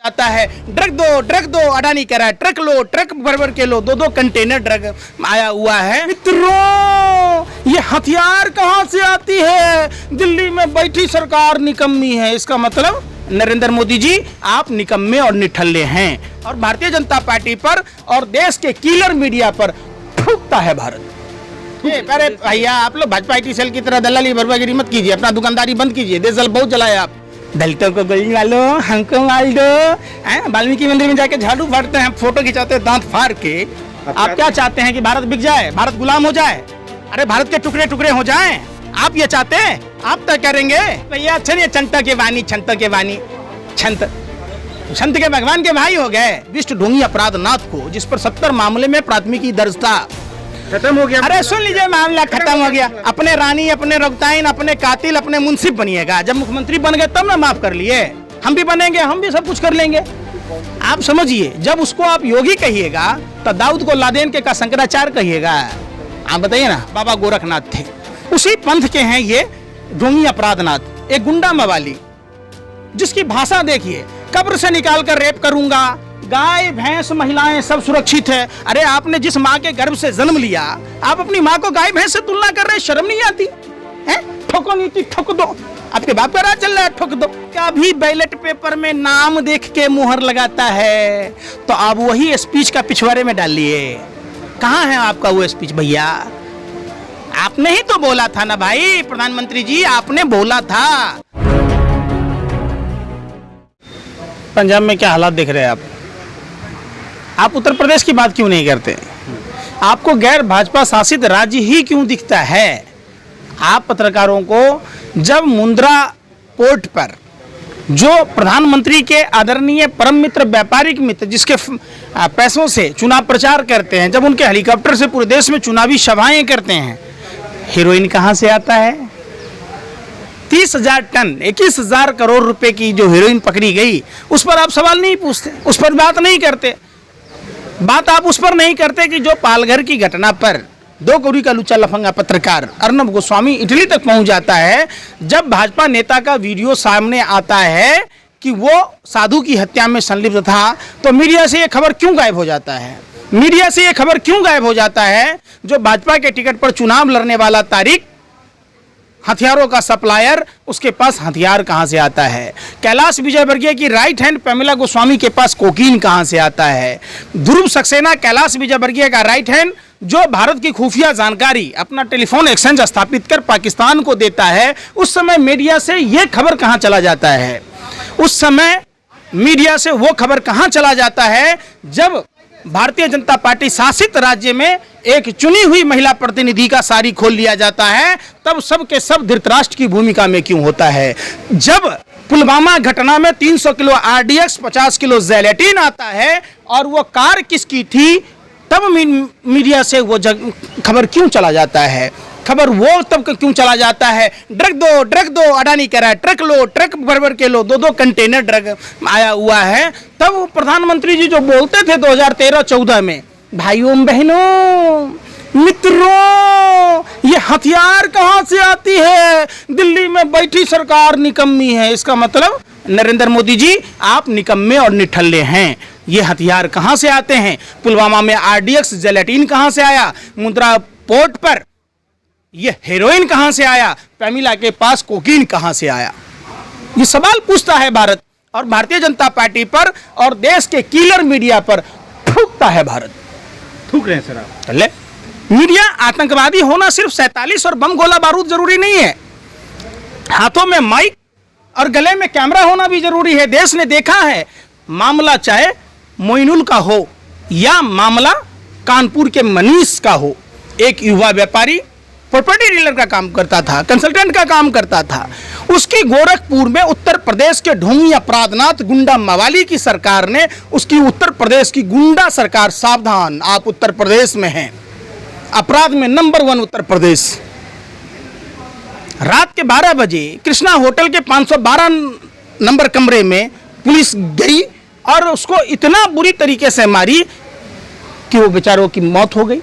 आता है ड्रग दो अडानी कह रहा है ट्रक लो, ट्रक भर भर के लो, 2-2 कंटेनर ड्रग आया हुआ है। मित्रों, ये हथियार कहां से आती है? दिल्ली में बैठी सरकार निकम्मी है। इसका मतलब नरेंद्र मोदी जी आप निकम्मे और निठल्ले हैं, और भारतीय जनता पार्टी पर और देश के किलर मीडिया पर फूंकता है भारत। अरे भैया, आप लोग भाजपा IT सेल की तरह दलाली बर्बागिरी मत कीजिए, अपना दुकानदारी बंद कीजिए। देश जल बहुत जलाए आप। दलितों को गोली मारो, हमको मार दो। वाल्मीकि मंदिर में जाके झाड़ू फाड़ते हैं, फोटो खिंचाते हैं दांत फाड़ के। आप क्या चाहते हैं कि भारत बिक जाए, भारत गुलाम हो जाए? अरे भारत के टुकड़े टुकड़े हो जाएं, आप ये चाहते हैं? आप तय करेंगे भैया। अच्छा नहीं, छंत के वाणी, छंत के वाणी, छंत के भगवान के भाई हो गए। विष्णु ढोंगी अपराधनाथ को, जिस पर 70 मामले में प्राथमिकी दर्ज था, खत्म हो गया। अरे सुन लीजिए, मामला खत्म हो गया। अपने रानी, अपने रौताइन, अपने कातिल, अपने मुंसिफ बनिएगा। जब मुख्यमंत्री बन गए तब ना माफ कर लिए। हम भी बनेंगे, हम भी सब कुछ कर लेंगे। आप समझिए, जब उसको आप योगी कहिएगा तो दाऊद को लादेन के का शंकराचार्य कहिएगा। आप बताइए ना, बाबा गोरखनाथ थे, उसी पंथ के हैं ये ढोंगी अपराधनाथ, एक गुंडा मवाली, जिसकी भाषा देखिए, कब्र से निकाल कर रेप करूंगा, गाय भैंस महिलाएं सब सुरक्षित है। अरे आपने जिस माँ के गर्भ से जन्म लिया, आप अपनी माँ को गाय भैंस से तुलना कर रहे हैं, शर्म नहीं आती है? ठोको नीति, ठोक दो। आपके बाप का राज चल रहा है, ठोक दो। कभी बैलेट पेपर में नाम देख के मुहर लगाता है, तो आप वही स्पीच का पिछवाड़े में डालिए। कहाँ है आपका वो स्पीच भैया? आपने ही तो बोला था ना भाई, प्रधानमंत्री जी आपने बोला था। पंजाब में क्या हालात देख रहे हैं आप उत्तर प्रदेश की बात क्यों नहीं करते? आपको गैर भाजपा शासित राज्य ही क्यों दिखता है? आप पत्रकारों को जब मुंद्रा पोर्ट पर जो प्रधानमंत्री के आदरणीय परम मित्र, व्यापारिक मित्र, जिसके पैसों से चुनाव प्रचार करते हैं, जब उनके हेलीकॉप्टर से पूरे देश में चुनावी सभाएं करते हैं, हीरोइन कहां से आता है? 30,000 टन, 21,000 करोड़ रुपए की जो हीरोइन पकड़ी गई, उस पर आप सवाल नहीं पूछते, उस पर बात नहीं करते। बात आप उस पर नहीं करते कि जो पालघर की घटना पर 2 कौड़ी का लुच्चा लफंगा पत्रकार अर्नब गोस्वामी इटली तक पहुंच जाता है। जब भाजपा नेता का वीडियो सामने आता है कि वो साधु की हत्या में संलिप्त था, तो मीडिया से ये खबर क्यों गायब हो जाता है? मीडिया से ये खबर क्यों गायब हो जाता है? जो भाजपा के टिकट पर चुनाव लड़ने वाला तारिक, हथियारों का सप्लायर, उसके पास हथियार कहां से आता है? कैलाश विजयवर्गीय की राइट हैंड पेमिला गोस्वामी के पास कोकीन कहां से आता है? ध्रुव सक्सेना कैलाश विजयवर्गीय का राइट हैंड, जो भारत की खुफिया जानकारी अपना टेलीफोन एक्सचेंज स्थापित कर पाकिस्तान को देता है, उस समय मीडिया से यह खबर कहां चला जाता है? उस समय मीडिया से वो खबर कहां चला जाता है जब भारतीय जनता पार्टी शासित राज्य में एक चुनी हुई महिला प्रतिनिधि का साड़ी खोल लिया जाता है, तब सब के सब धृतराष्ट्र की भूमिका में क्यों होता है? जब पुलवामा घटना में 300 किलो RDX, 50 किलो जेलेटिन आता है, और वो कार किसकी थी, तब मीडिया से वो खबर क्यों चला जाता है? खबर वो तब क्यों चला जाता है? ड्रग दो अडानी कह रहा है ट्रक लो, ट्रक भर भर के लो, 2-2 कंटेनर ड्रग आया हुआ है। तब प्रधानमंत्री जी जो बोलते थे 2013-14 में, भाइयों बहनों मित्रों, ये हथियार कहां से आती है? दिल्ली में बैठी सरकार निकम्मी है। इसका मतलब नरेंद्र मोदी जी आप निकम्मे और निठल्ले हैं। ये हथियार कहां से आते हैं? पुलवामा में RDX जेलेटिन कहां से आया? मुंद्रा पोर्ट पर ये हेरोइन कहां से आया? पेमिला के पास कोकीन कहां से आया? ये सवाल पूछता है भारत, और भारतीय जनता पार्टी पर और देश के किलर मीडिया पर फूंकता है भारत। थूक रहे हैं सर आप? चले मीडिया आतंकवादी होना सिर्फ 47 और बम गोला बारूद जरूरी नहीं है, हाथों में माइक और गले में कैमरा होना भी जरूरी है। देश ने देखा है, मामला चाहे मोइनुल का हो या मामला कानपुर के मनीष का हो, एक युवा व्यापारी प्रॉपर्टी डीलर का काम करता था, कंसल्टेंट का काम करता था, उसकी गोरखपुर में उत्तर प्रदेश के ढोंगी अपराधनाथ गुंडा मवाली की सरकार ने, उसकी उत्तर प्रदेश की गुंडा सरकार, सावधान आप उत्तर प्रदेश में हैं, अपराध में नंबर 1 उत्तर प्रदेश। रात के 12 बजे कृष्णा होटल के 512 नंबर कमरे में पुलिस गई और उसको इतना बुरी तरीके से मारी कि वो बेचारों की मौत हो गई।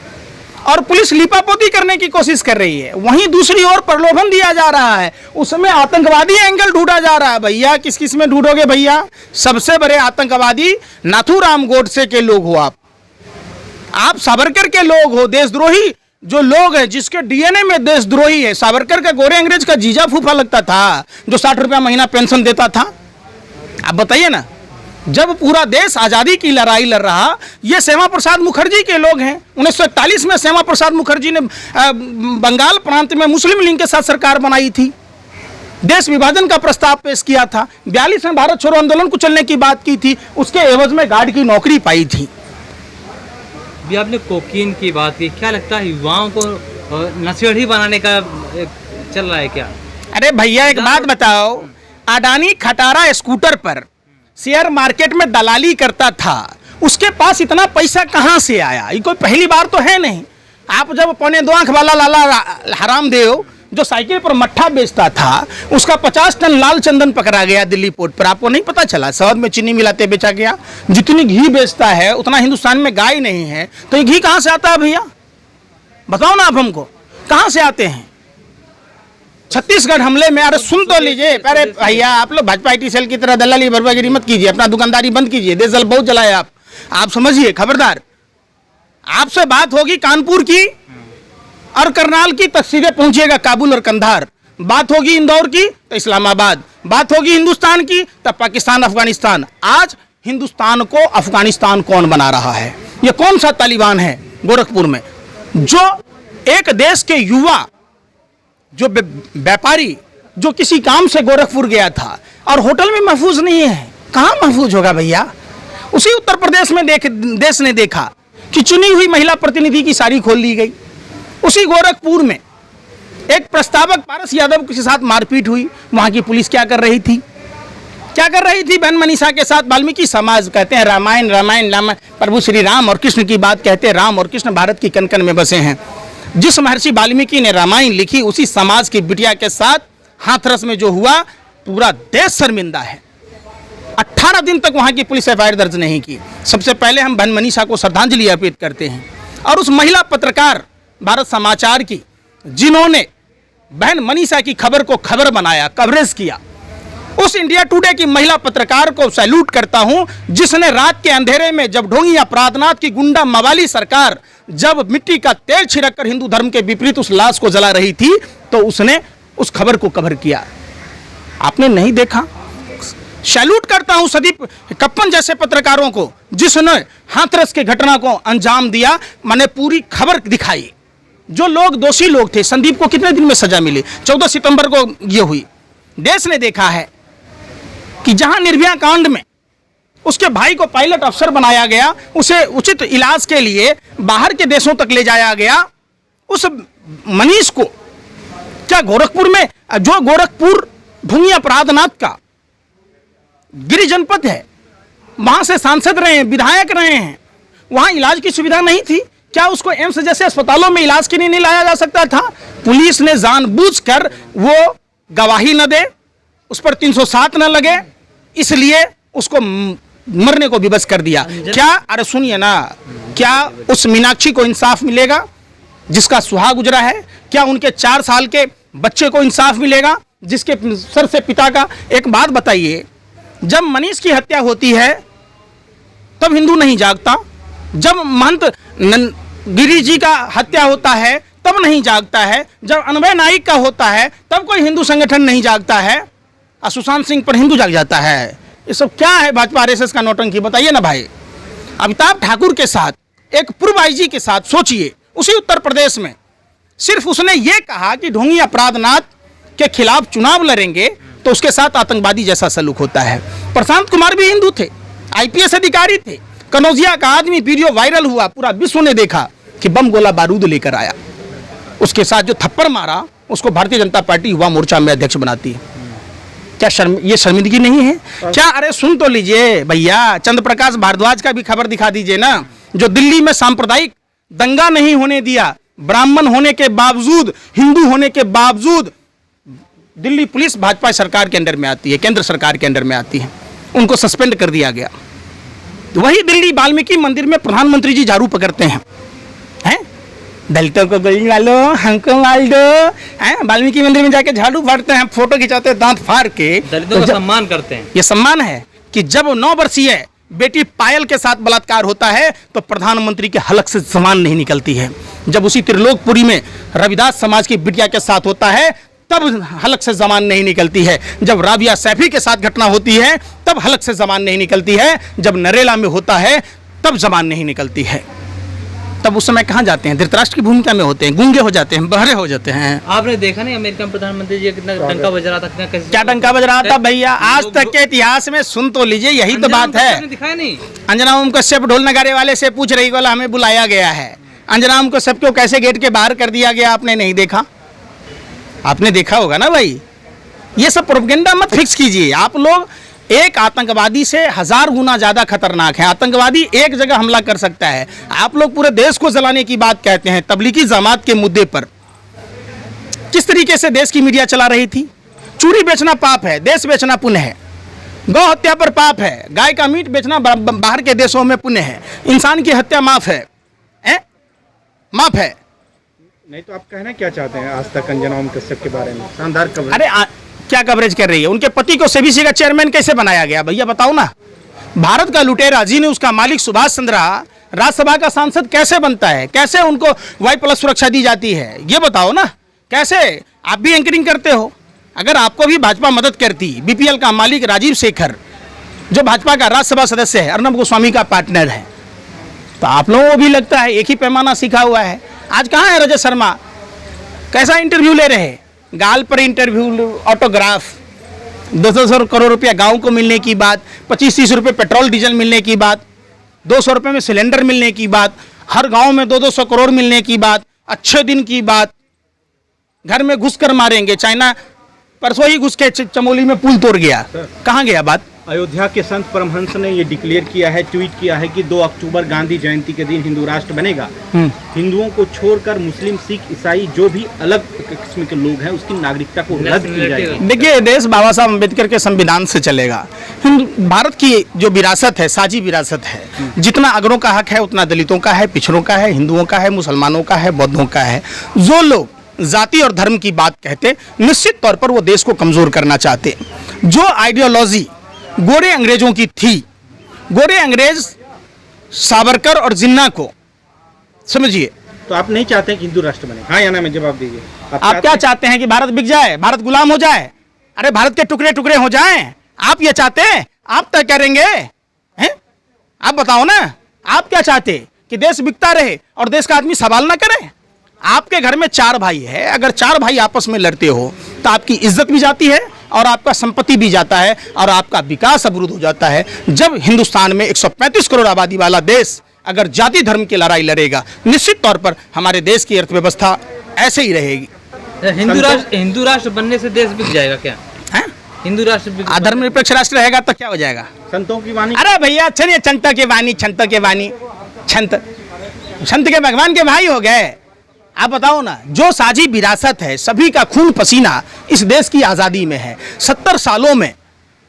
और पुलिस लीपापोती करने की कोशिश कर रही है। वहीं दूसरी ओर प्रलोभन दिया जा रहा है, उसमें आतंकवादी एंगल ढूंढा जा रहा है। भैया किस किस में ढूंढोगे भैया? सबसे बड़े आतंकवादी नाथूराम गोडसे के लोग हो आप सावरकर के लोग हो, देशद्रोही जो लोग हैं जिसके डीएनए में देशद्रोही है। सावरकर का गोरे अंग्रेज का जीजा फूफा लगता था जो 60 रुपया महीना पेंशन देता था। आप बताइए ना, जब पूरा देश आजादी की लड़ाई लड़ रहा, ये श्यामा प्रसाद मुखर्जी के लोग हैं। 1941 में श्यामा प्रसाद मुखर्जी ने बंगाल प्रांत में मुस्लिम लीग के साथ सरकार बनाई थी, देश विभाजन का प्रस्ताव पेश किया था, 42 में भारत छोड़ो आंदोलन को चलने की बात की थी, उसके एवज में गार्ड की नौकरी पाई थी। अभी आपने कोकीन की बात की, क्या लगता है युवाओं को नशेड़ी बनाने का चल रहा है क्या? अरे भैया एक बात बताओ, अडानी खटारा स्कूटर पर शेयर मार्केट में दलाली करता था, उसके पास इतना पैसा कहां से आया? ये कोई पहली बार तो है नहीं। आप जब 2.25 आंख वाला लाला हरामदेव जो साइकिल पर मट्ठा बेचता था, उसका 50 टन लाल चंदन पकड़ा गया दिल्ली पोर्ट पर, आपको नहीं पता चला? शहद में चीनी मिलाते बेचा गया। जितनी घी बेचता है उतना हिंदुस्तान में गाय नहीं है, तो ये घी कहां से आता है भैया? बताओ ना आप हमको, कहां से आते हैं? छत्तीसगढ़ हमले में, अरे सुन तो लीजिए। अरे भैया आप लोग भाजपा IT सेल की तरह दलाली बर्बागिरी मत कीजिए, अपना दुकानदारी बंद कीजिए। देश जल बहुत जलाए आप समझिए, खबरदार। आपसे बात होगी कानपुर की और करनाल की, तक सीधे पहुंचिएगा काबुल और कंधार। बात होगी इंदौर की तो इस्लामाबाद, बात होगी हिंदुस्तान की तब पाकिस्तान अफगानिस्तान। आज हिंदुस्तान को अफगानिस्तान कौन बना रहा है? ये कौन सा तालिबान है गोरखपुर में? जो एक देश के युवा, जो व्यापारी, जो किसी काम से गोरखपुर गया था और होटल में महफूज नहीं है, कहाँ महफूज होगा भैया? उसी उत्तर प्रदेश में देश ने देखा कि चुनी हुई महिला प्रतिनिधि की साड़ी खोल ली गई। उसी गोरखपुर में एक प्रस्तावक पारस यादव के साथ मारपीट हुई। वहां की पुलिस क्या कर रही थी? क्या कर रही थी? बहन मनीषा के साथ वाल्मीकि समाज कहते हैं रामायण रामायण रामायण, प्रभु श्री राम और कृष्ण की बात कहते हैं। राम और कृष्ण भारत की कण कण में बसे हैं। जिस महर्षि वाल्मीकि ने रामायण लिखी, उसी समाज की बिटिया के साथ हाथरस में जो हुआ, पूरा देश शर्मिंदा है। 18 दिन तक वहां की पुलिस FIR दर्ज नहीं की। सबसे पहले हम बहन मनीषा को श्रद्धांजलि अर्पित करते हैं। और उस महिला पत्रकार भारत समाचार की, जिन्होंने बहन मनीषा की खबर को खबर बनाया, कवरेज किया, उस इंडिया टुडे की महिला पत्रकार को सैल्यूट करता हूं, जिसने रात के अंधेरे में जब ढोंगी अपराधनाथ की गुंडा मवाली सरकार जब मिट्टी का तेल छिड़क कर हिंदू धर्म के विपरीत उस लाश को जला रही थी, तो उसने उस खबर को कवर किया। आपने नहीं देखा? सैल्यूट करता हूं सदीप कप्पन जैसे पत्रकारों को, जिसने हाथरस के घटना को अंजाम दिया, मैंने पूरी खबर दिखाई। जो लोग दोषी लोग थे, संदीप को कितने दिन में सजा मिली? 14 सितंबर को ये हुई। देश ने देखा है कि जहां निर्भया कांड में उसके भाई को पायलट अफसर बनाया गया, उसे उचित इलाज के लिए बाहर के देशों तक ले जाया गया, उस मनीष को क्या गोरखपुर में, जो गोरखपुर ढूंगी अपराधनाथ का गिरि जनपद है, वहां से सांसद रहे हैं, विधायक रहे हैं, वहां इलाज की सुविधा नहीं थी? क्या उसको एम्स जैसे अस्पतालों में इलाज के लिए नहीं लाया जा सकता था? पुलिस ने जानबूझकर वो गवाही न दे, उस पर 307 न लगे, इसलिए उसको मरने को विवश कर दिया। क्या, अरे सुनिए ना, क्या उस मीनाक्षी को इंसाफ मिलेगा जिसका सुहाग गुजरा है? क्या उनके 4 साल के बच्चे को इंसाफ मिलेगा जिसके सर से पिता का? एक बात बताइए, जब मनीष की हत्या होती है तब हिंदू नहीं जागता, जब महंत गिरी जी का हत्या होता है तब नहीं जागता है, जब अनवय नाइक का होता है तब कोई हिंदू संगठन नहीं जागता है, और सुशांत सिंह पर हिंदू जाग जाता है। ये सब क्या है भाजपा RSS का नौटंकी? बताइए ना भाई। अमिताभ ठाकुर के साथ एक पूर्व IG के साथ सोचिए, उसी उत्तर प्रदेश में सिर्फ उसने ये कहा कि ढोंगी अपराधनाथ के खिलाफ चुनाव लड़ेंगे तो उसके साथ आतंकवादी जैसा सलूक होता है। प्रशांत कुमार भी हिंदू थे, IPS अधिकारी थे, कनौजिया का आदमी, वीडियो वायरल हुआ, पूरा विश्व ने देखा कि बम गोला बारूद लेकर आया। उसके साथ जो थप्पड़ मारा, उसको भारतीय जनता पार्टी युवा मोर्चा में अध्यक्ष बनाती है। क्या ये शर्मिंदगी नहीं है क्या? अरे सुन तो लीजिए भैया, चंद्र प्रकाश भारद्वाज का भी खबर दिखा दीजिए ना, जो दिल्ली में सांप्रदायिक दंगा नहीं होने दिया, ब्राह्मण होने के बावजूद, हिंदू होने के बावजूद। दिल्ली पुलिस भाजपा सरकार के अंडर में आती है, केंद्र सरकार के अंडर में आती है, उनको सस्पेंड कर दिया गया। वही दिल्ली वाल्मीकि मंदिर में प्रधानमंत्री जी झाड़ू पकड़ते हैं, दलितों को गोली मारो, हमको मार दो, हैं? वाल्मीकि मंदिर में जाके झाड़ू फाड़ते हैं, फोटो खिंचाते हैं दांत फाड़ के। दलितों का सम्मान करते हैं। ये सम्मान है कि जब 9 वर्षीय बेटी पायल के साथ बलात्कार होता है तो प्रधानमंत्री के हलक से जबान नहीं निकलती है। जब उसी त्रिलोकपुरी में रविदास समाज की बिटिया के साथ होता है तब हलक से जबान नहीं निकलती है। जब राबिया सैफी के साथ घटना होती है तब हलक से जबान नहीं निकलती है। जब नरेला में होता है तब जबान नहीं निकलती है। तब उस समय कहाँ जाते हैं? धृतराष्ट्र की भूमिका में होते हैं, गूंगे हो जाते हैं, बहरे हो जाते हैं। आपने देखा नहीं अमेरिका में प्रधानमंत्री जी कितना डंका बज रहा था, कितना कैसे क्या डंका बज रहा था भैया? आज तक के इतिहास में सुन तो लीजिए, यही तो बात है। दिखाया नहीं। अंजना ओम कश्यप ढोल नगारे वाले से पूछ रही, बोला हमें बुलाया गया है। अंजना ओम कश्यप को कैसे गेट के बाहर कर दिया गया आपने नहीं देखा? आपने देखा होगा ना भाई। ये सब प्रोपेगेंडा मत फिक्स कीजिए आप लोग। एक आतंकवादी से 1000 गुना ज्यादा खतरनाक है। आतंकवादी एक जगह हमला कर सकता है, आप लोग पूरे देश को जलाने की बात कहते हैं। तबलीगी जमात के मुद्दे पर किस तरीके से देश की मीडिया चला रही थी। चूड़ी बेचना पाप है, देश बेचना पुण्य है। गौ हत्या पर पाप है, गाय का मीट बेचना बाहर के देशों में पुण्य है। इंसान की हत्या माफ है, माफ है। नहीं तो आप कहना क्या चाहते हैं आज तक अंजना ओम कश्यप के बारे में? शानदार कवरेज। अरे क्या कवरेज कर रही है? उनके पति को सीबीसी का चेयरमैन कैसे बनाया गया भैया बताओ ना। भारत का लुटेरा जी ने उसका मालिक सुभाष चंद्रा राज्यसभा का सांसद कैसे बनता है? कैसे उनको Y+ सुरक्षा दी जाती है ये बताओ ना। कैसे? आप भी एंकरिंग करते हो। अगर आपको भी भाजपा मदद करती, BPL का मालिक राजीव शेखर जो भाजपा का राज्यसभा सदस्य है, अर्नब गोस्वामी का पार्टनर है, तो आप लोगों को भी लगता है एक ही पैमाना सीखा हुआ है। आज कहाँ है रजत शर्मा? कैसा इंटरव्यू ले रहे? गाल पर इंटरव्यू, ऑटोग्राफ, 200 करोड़ रुपया गांव को मिलने की बात, 25-30 रुपये पेट्रोल डीजल मिलने की बात, 200 रुपये में सिलेंडर मिलने की बात, हर गांव में 200 करोड़ मिलने की बात, अच्छे दिन की बात। घर में घुस कर मारेंगे। चाइना परसों ही घुस के चमोली में पुल तोड़ गया। कहाँ गया बात? अयोध्या के संत परमहंस ने ये डिक्लेयर किया है, ट्वीट किया है कि 2 अक्टूबर गांधी जयंती के दिन हिंदू राष्ट्र बनेगा। हिंदुओं को छोड़कर मुस्लिम, सिख, ईसाई जो भी अलग किस्म के लोग हैं उसकी नागरिकता को रद्द की जाएगी। देखिए देश बाबा साहब अम्बेडकर के संविधान से चलेगा। भारत की जो विरासत है, साझी विरासत है, जितना अगरों का हक है उतना दलितों का है, पिछड़ों का है, हिंदुओं का है, मुसलमानों का है, बौद्धों का है। जो लोग जाति और धर्म की बात कहते, निश्चित तौर पर वो देश को कमजोर करना चाहते। जो आइडियोलॉजी गोरे अंग्रेजों की थी, गोरे अंग्रेज सावरकर और जिन्ना को समझिए। तो आप नहीं चाहते कि हिंदू राष्ट्र बने? हाँ या ना में जवाब दीजिए। आप क्या चाहते हैं कि भारत बिक जाए, भारत गुलाम हो जाए? अरे भारत के टुकड़े टुकड़े हो जाएं? आप ये चाहते हैं? आप तय करेंगे हैं? आप बताओ ना, आप क्या चाहते? कि देश बिकता रहे और देश का आदमी सवाल ना करे? आपके घर में 4 भाई है, अगर 4 भाई आपस में लड़ते हो तो आपकी इज्जत भी जाती है और आपका संपत्ति भी जाता है और आपका विकास अवरुद्ध हो जाता है। जब हिंदुस्तान में 135 करोड़ आबादी वाला देश अगर जाति धर्म की लड़ाई लड़ेगा, निश्चित तौर पर हमारे देश की अर्थव्यवस्था ऐसे ही रहेगी। हिंदू राष्ट्र बनने से देश बिक जाएगा क्या? है? हिंदू राष्ट्र धर्मनिरपेक्ष राष्ट्र रहेगा तो क्या हो जाएगा? संतों की वाणी। अरे भैया चलिए, छंतों के वाणी, छंतों के वाणी, छंत के भगवान के भाई हो गए। आप बताओ ना, जो साझी विरासत है, सभी का खून पसीना इस देश की आज़ादी में है। 70 सालों में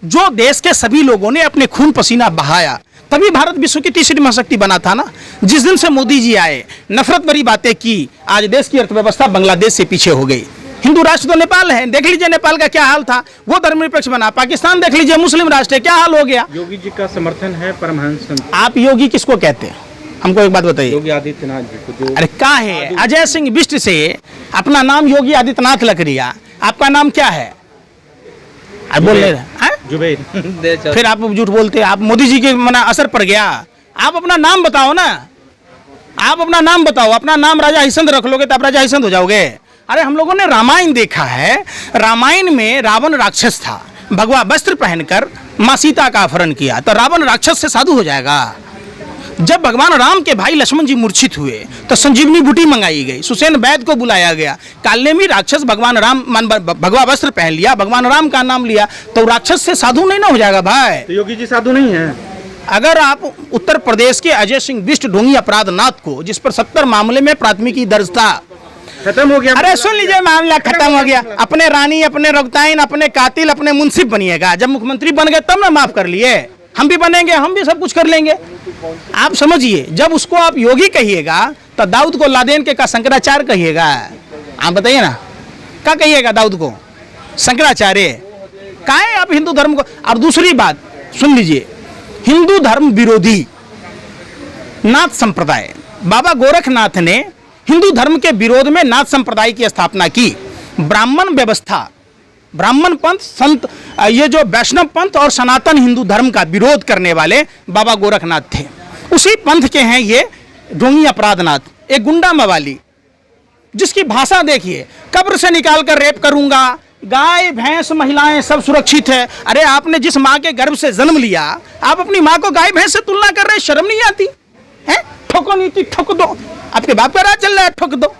जो देश के सभी लोगों ने अपने खून पसीना बहाया, तभी भारत विश्व की तीसरी महाशक्ति बना था ना। जिस दिन से मोदी जी आए, नफरत भरी बातें की, आज देश की अर्थव्यवस्था बांग्लादेश से पीछे हो गई। हिंदू राष्ट्र तो नेपाल है, देख लीजिए नेपाल का क्या हाल था, वो धर्मनिरपेक्ष बना। पाकिस्तान देख लीजिए, मुस्लिम राष्ट्र है, क्या हाल हो गया। योगी जी का समर्थन है परमहंस। आप योगी किसको कहते हैं? हमको एक बात बताइए। योगी आदित्यनाथ जी को। जो अरे क्या है, अजय सिंह बिष्ट से अपना नाम योगी आदित्यनाथ लग रिया, आपका नाम क्या है? बोल रहे हैं जुबेर। फिर आप झूठ बोलते हैं। आप मोदी जी के मना असर पड़ गया। आप अपना नाम बताओ ना, आप अपना नाम बताओ। अपना नाम राजा हरिश्चंद रख लोगे तो आप राजा हरिश्चंद हो जाओगे। अरे हम लोगों ने रामायण देखा है, रामायण में रावण राक्षस था, भगवा वस्त्र पहनकर माँ सीता का अपहरण किया, तो रावण राक्षस से साधु हो जाएगा। जब भगवान राम के भाई लक्ष्मण जी मूर्छित हुए तो संजीवनी बूटी मंगाई गई, सुसेन वैद्य को बुलाया गया। कालने में राक्षस भगवान राम भगवा वस्त्र पहन लिया, भगवान राम का नाम लिया, तो राक्षस से साधु नहीं ना हो जाएगा भाई। तो योगी जी साधु नहीं है? अगर आप उत्तर प्रदेश के अजय सिंह बिष्ट ढोंगी अपराधनाथ को, जिस पर 70 मामले में प्राथमिकी दर्ज था, खत्म हो गया। अरे सुन लीजिए, मामला खत्म हो गया। अपने रानी, अपने रौताइन, अपने कातिल, अपने मुंसिफ बनिएगा। जब मुख्यमंत्री बन गए तब ना माफ कर लिए। हम भी बनेंगे, हम भी सब कुछ कर लेंगे। आप समझिए, जब उसको आप योगी कहिएगा तो दाऊद को लादेन के का शंकराचार्य कहिएगा? आप बताइए ना, क्या कहिएगा दाऊद को? शंकराचार्य? क्या है आप हिंदू धर्म को? और दूसरी बात सुन लीजिए, हिंदू धर्म विरोधी नाथ संप्रदाय, बाबा गोरखनाथ ने हिंदू धर्म के विरोध में नाथ संप्रदाय की स्थापना की। ब्राह्मण व्यवस्था, ब्राह्मण पंथ, संत, ये जो वैष्णव पंथ और सनातन हिंदू धर्म का विरोध करने वाले बाबा गोरखनाथ थे। उसी पंथ के हैं ये ढोंगी अपराधनाथ, एक गुंडा मवाली, जिसकी भाषा देखिए, कब्र से निकाल कर रेप करूंगा, गाय भैंस महिलाएं सब सुरक्षित है। अरे आपने जिस माँ के गर्भ से जन्म लिया, आप अपनी माँ को गाय भैंस से तुलना कर रहे, शर्म नहीं आती है? ठोको नीति ठोक दो, आपके बाप का राज चल रहा है, ठोक दो।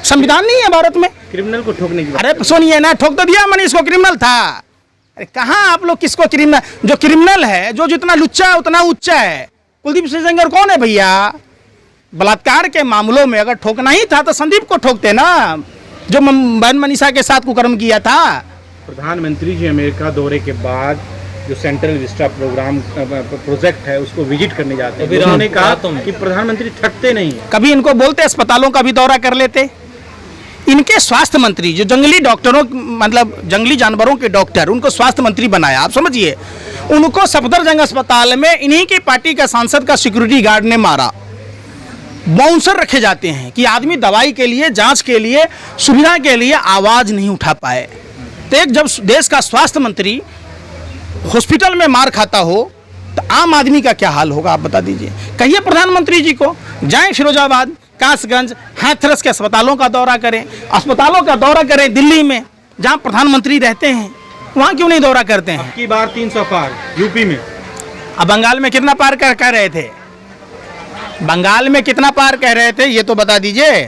संविधान नहीं है भारत में क्रिमिनल को ठोकने की बात। अरे सुनिए ना, ठोक तो दिया मैंने, इसको क्रिमिनल था। अरे कहाँ आप लोग किसको क्रिमिनल? जो क्रिमिनल है, जो जितना लुच्चा है उतना उच्चा है। कुलदीप सिंह सेंगर कौन है भैया? बलात्कार के मामलों में अगर ठोकना ही था तो संदीप को ठोकते ना, जो बहन मनीषा के साथ कुकर्म किया था। प्रधानमंत्री जी अमेरिका दौरे के बाद जो सेंट्रल विस्टा प्रोग्राम प्रोजेक्ट है उसको विजिट करने जाते हैं। उन्होंने कहा कि प्रधानमंत्री थकते नहीं है। कभी इनको बोलते अस्पतालों का भी दौरा कर लेते। इनके स्वास्थ्य मंत्री जो जंगली डॉक्टरों, मतलब जंगली जानवरों के डॉक्टर, उनको स्वास्थ्य मंत्री बनाया। आप समझिए, उनको सफदरजंग अस्पताल में इन्हीं की पार्टी का सांसद का सिक्योरिटी गार्ड ने मारा। बाउंसर रखे जाते हैं कि आदमी दवाई के लिए, जांच के लिए, सुविधा के लिए आवाज नहीं उठा पाए। तो एक जब देश का स्वास्थ्य मंत्री हॉस्पिटल में मार खाता हो तो आम आदमी का क्या हाल होगा, आप बता दीजिए। कहिए प्रधानमंत्री जी को जाएं फिरोजाबाद, कासगंज, हाथरस के अस्पतालों का दौरा करें, अस्पतालों का दौरा करें दिल्ली में जहां प्रधानमंत्री रहते हैं, वहां क्यों नहीं दौरा करते हैं? अब की बार 300 पार यूपी में। अब बंगाल में कितना पार कह रहे थे? बंगाल में कितना पार कह रहे थे ये तो बता दीजिए।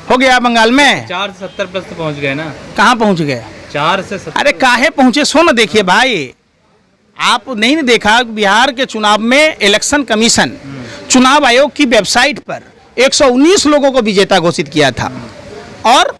हो गया बंगाल में 4 से 70 प्लस तो पहुंच गए ना। कहाँ पहुंच गए? 4 से 70। अरे काहे पहुंचे, सो ना देखिए भाई, आप नहीं देखा बिहार के चुनाव में इलेक्शन कमीशन चुनाव आयोग की वेबसाइट पर 119 लोगों को विजेता घोषित किया था। और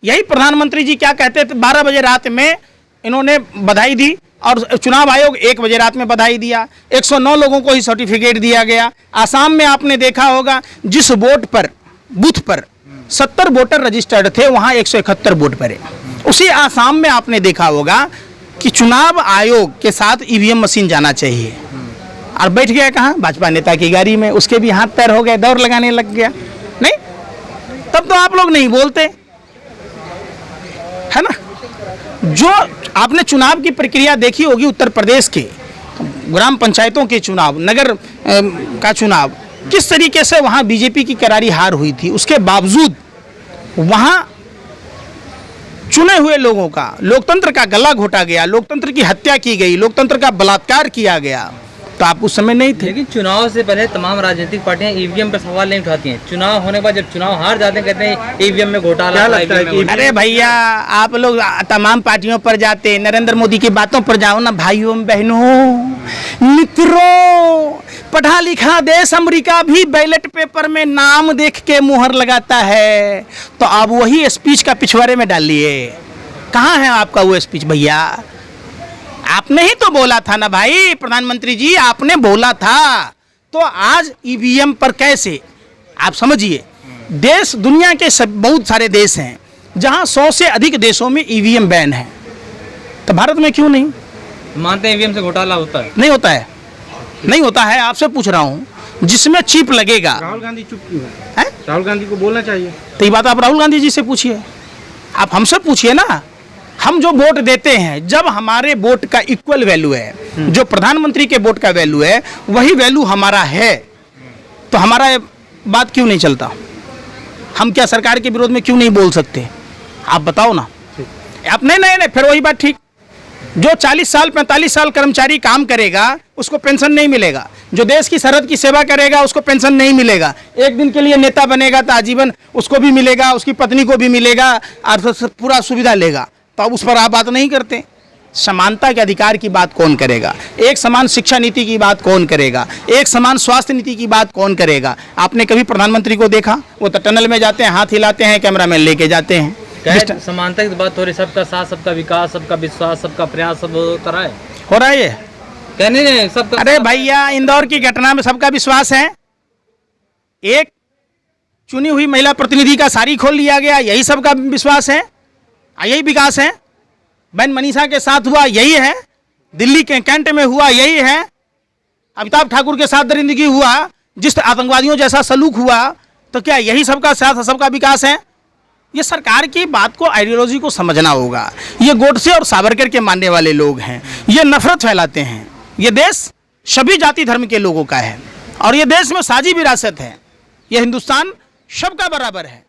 यही प्रधानमंत्री जी क्या कहते थे, 12 बजे रात में इन्होंने बधाई दी और चुनाव आयोग 1 बजे रात में बधाई दिया। 109 लोगों को ही सर्टिफिकेट दिया गया। आसाम में आपने देखा होगा, जिस वोट पर, बूथ पर 70 वोटर रजिस्टर्ड थे, वहां 171 वोट पड़े। उसी आसाम में आपने देखा होगा कि चुनाव आयोग के साथ ईवीएम मशीन जाना चाहिए, और बैठ गया कहाँ? भाजपा नेता की गाड़ी में। उसके भी हाथ पैर हो गए, दौड़ लगाने लग गया। नहीं, तब तो आप लोग नहीं बोलते, है ना? जो आपने चुनाव की प्रक्रिया देखी होगी उत्तर प्रदेश के ग्राम पंचायतों के चुनाव, नगर का चुनाव, किस तरीके से वहां बीजेपी की करारी हार हुई थी, उसके बावजूद वहां चुने हुए लोगों का, लोकतंत्र का गला घोटा गया, लोकतंत्र की हत्या की गई, लोकतंत्र का बलात्कार किया गया। तो आप उस समय नहीं थे। लेकिन चुनाव से पहले तमाम राजनीतिक पार्टियां ईवीएम पर सवाल नहीं उठाती हैं। चुनाव होने के बाद जब चुनाव हार जाते हैं, कहते हैं ईवीएम में घोटाला। क्या लगता है कि अरे भैया, आप लोग तमाम पार्टियों पर जाते, नरेंद्र मोदी की बातों पर जाओ ना भाइयों बहनों मित्रों। पढ़ा लिखा देश अमेरिका भी बैलेट पेपर में नाम देख के मुहर लगाता है, तो आप वही स्पीच का पिछवाड़े में डालिए। कहाँ है आपका वो स्पीच भैया? आपने ही तो बोला था ना भाई, प्रधानमंत्री जी आपने बोला था। तो आज ईवीएम पर कैसे, आप समझिए, देश, दुनिया के बहुत सारे देश हैं जहां 100 से अधिक देशों में ईवीएम बैन है, तो भारत में क्यों नहीं? मानते हैं ईवीएम से घोटाला होता है? नहीं होता है, नहीं होता है। आपसे पूछ रहा हूं, जिसमें चिप लगेगा। राहुल गांधी चुप क्यों है? राहुल गांधी को बोलना चाहिए। तो ये बात आप राहुल गांधी जी से पूछिए, आप हमसे पूछिए ना। हम जो वोट देते हैं, जब हमारे वोट का इक्वल वैल्यू है, जो प्रधानमंत्री के वोट का वैल्यू है वही वैल्यू हमारा है, तो हमारा बात क्यों नहीं चलता? हम क्या सरकार के विरोध में क्यों नहीं बोल सकते? आप बताओ ना। आप नहीं, फिर वही बात ठीक। जो 40 साल 45 साल कर्मचारी काम करेगा उसको पेंशन नहीं मिलेगा, जो देश की सरहद की सेवा करेगा उसको पेंशन नहीं मिलेगा, एक दिन के लिए नेता बनेगा तो आजीवन उसको भी मिलेगा, उसकी पत्नी को भी मिलेगा, और पूरा सुविधा लेगा। तो अब उस पर आप बात नहीं करते। समानता के अधिकार की बात कौन करेगा? एक समान शिक्षा नीति की बात कौन करेगा? एक समान स्वास्थ्य नीति की बात कौन करेगा? आपने कभी प्रधानमंत्री को देखा? वो तो टनल में जाते हैं, हाथ हिलाते हैं, कैमरामैन लेके जाते हैं। समानता की बात हो रही, सबका साथ, सबका विकास, सबका विश्वास, सबका प्रयास, सब हो रहा है। हो रहा है ये? कहने सबका। अरे भैया, इंदौर की घटना में सबका विश्वास है? एक चुनी हुई महिला प्रतिनिधि का साड़ी खोल लिया गया, यही सबका विश्वास है, यही विकास है। बहन मनीषा के साथ हुआ यही है, दिल्ली के कैंट में हुआ यही है, अमिताभ ठाकुर के साथ दरिंदगी हुआ, जिस आतंकवादियों जैसा सलूक हुआ, तो क्या यही सबका साथ सबका विकास है? ये सरकार की बात को, आइडियोलॉजी को समझना होगा। ये गोडसे और सावरकर के मानने वाले लोग हैं, ये नफरत फैलाते हैं। ये देश सभी जाति धर्म के लोगों का है और ये देश में साझी विरासत है। ये हिंदुस्तान सबका बराबर है।